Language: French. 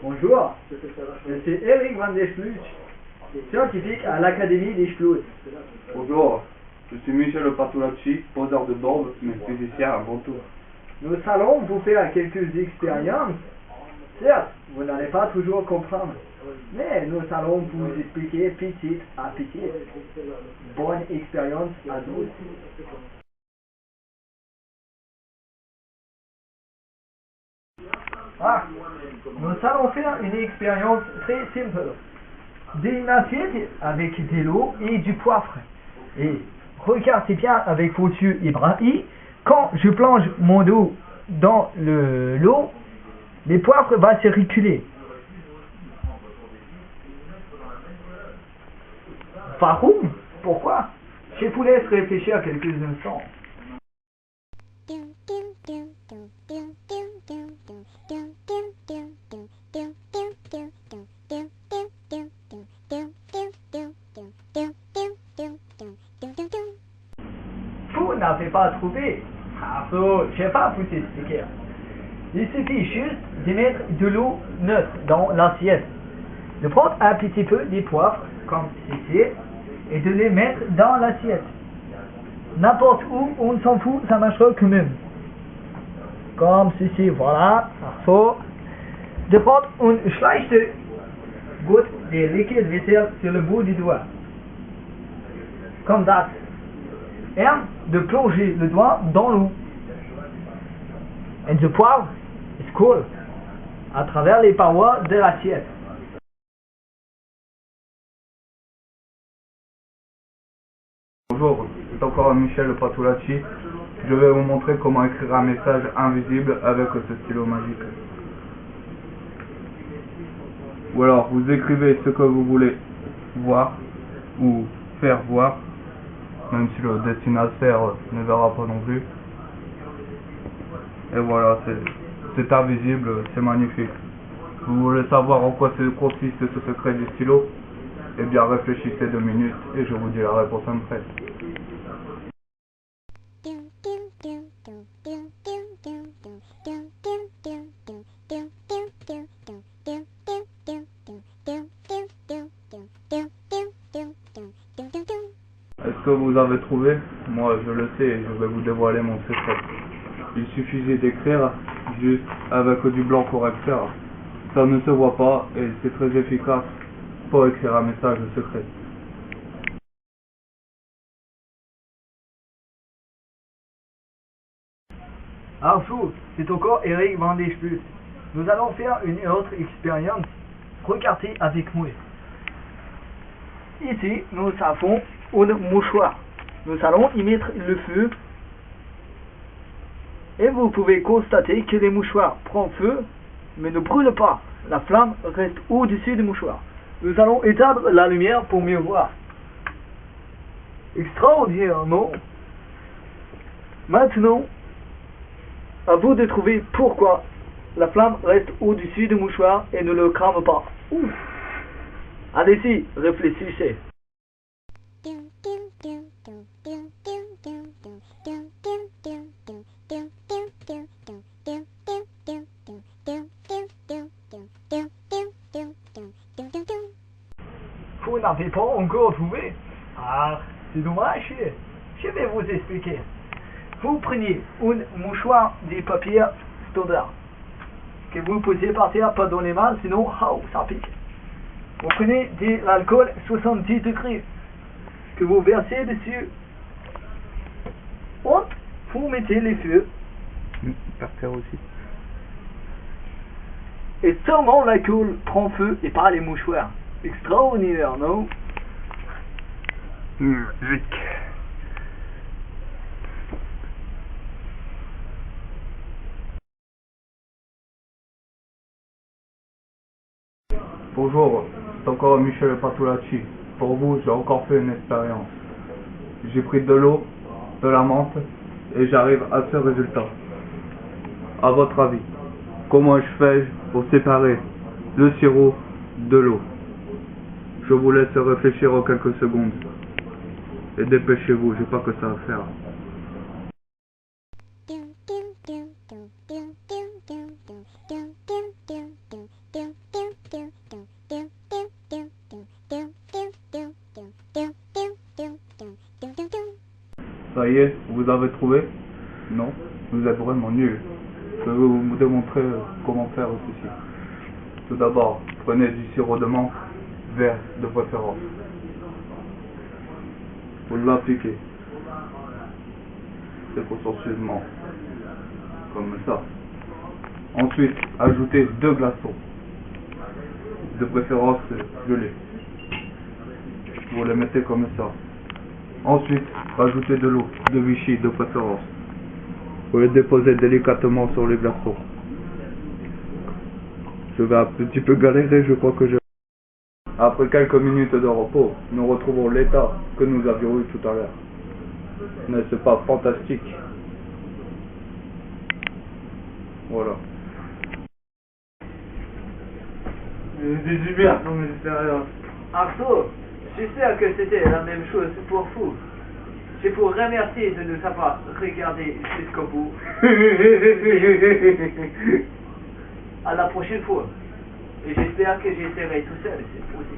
Bonjour, je suis Eric van der Sluis, scientifique à l'Académie des Schloss. Bonjour, je suis Michel Patulacci, poseur de bombes, mais physicien avant tout. Nous allons vous faire quelques expériences. Certes, vous n'allez pas toujours comprendre, mais nous allons vous expliquer petit à petit. Bonne expérience à tous. Nous allons faire une expérience très simple. Une assiette avec de l'eau et du poivre. Et regardez bien avec vos yeux ébahis, quand je plonge mon dos dans l'eau, les poivres vont se reculer. Varum? Pourquoi? Je vous laisse réfléchir quelques instants. Vous n'avez pas trouvé? Alors, je vais pas vous expliquer. Il suffit juste de mettre de l'eau neutre dans l'assiette, de prendre un petit peu de poivre, comme ceci, et de les mettre dans l'assiette. N'importe où, on s'en fout, ça marchera quand même. Comme ceci, voilà, parfait. De prendre une leichte goutte de liquide vaisselle sur le bout du doigt. Comme ça. Et de plonger le doigt dans l'eau. Et le poivre coule à travers les parois de l'assiette. Bonjour, c'est encore Michel Patulacci. Je vais vous montrer comment écrire un message invisible avec ce stylo magique. Ou alors, vous écrivez ce que vous voulez voir ou faire voir, même si le destinataire ne verra pas non plus. Et voilà, c'est invisible, c'est magnifique. Vous voulez savoir en quoi consiste ce secret du stylo? Eh bien, réfléchissez 2 minutes et je vous dis la réponse après. Est-ce que vous avez trouvé? Moi, je le sais et je vais vous dévoiler mon secret. Il suffisait d'écrire juste avec du blanc correcteur. Ça ne se voit pas et c'est très efficace pour écrire un message secret. Bonjour, c'est encore Eric van der Sluis. Nous allons faire une autre expérience. Regardez avec moi. Ici, nous avons une mouchoir. Nous allons y mettre le feu. Et vous pouvez constater que les mouchoirs prennent feu, mais ne brûlent pas. La flamme reste au-dessus du mouchoir. Nous allons éteindre la lumière pour mieux voir. Extraordinaire, non? Maintenant, à vous de trouver pourquoi la flamme reste au-dessus du mouchoir et ne le crame pas. Ouf. Allez-y, réfléchissez. Vous n'avez pas encore trouvé? Ah, c'est dommage. Je vais vous expliquer. Vous prenez une mouchoir de papier standard que vous posez par terre, pas dans les mains, sinon ça pique. Vous prenez de l'alcool 70 degrés que vous versez dessus. Hop, vous mettez les feux. Par terre aussi. Et seulement l'alcool prend feu et pas les mouchoirs. Extraordinaire, non? Musique. Bonjour, c'est encore Michel Patulacci. Pour vous, j'ai encore fait une expérience. J'ai pris de l'eau, de la menthe, et j'arrive à ce résultat. À votre avis, comment je fais pour séparer le sirop de l'eau? Je vous laisse réfléchir en quelques secondes. Et dépêchez-vous, j'ai pas que ça à faire. Ça y est, vous avez trouvé? Non, vous êtes vraiment nul. Je vais vous démontrer comment faire ceci. Tout d'abord, prenez du sirop de menthe, vert de préférence. Vous l'appliquez précautionneusement, comme ça. Ensuite, ajoutez 2 glaçons, de préférence gelés. Vous les mettez comme ça. Ensuite, rajoutez de l'eau de Vichy de préférence. Vous les déposez délicatement sur les glaçons. Je vais un petit peu galérer, je crois que je... Après quelques minutes de repos, nous retrouvons l'état que nous avions eu tout à l'heure. N'est-ce pas fantastique? Voilà. C'est super comme expérience. Arthur, je suis sûr que c'était la même chose pour vous. Je vous remercie de nous avoir regardé jusqu'au bout. À la prochaine fois. Et j'espère que j'essaierai tout seul cette fois-ci.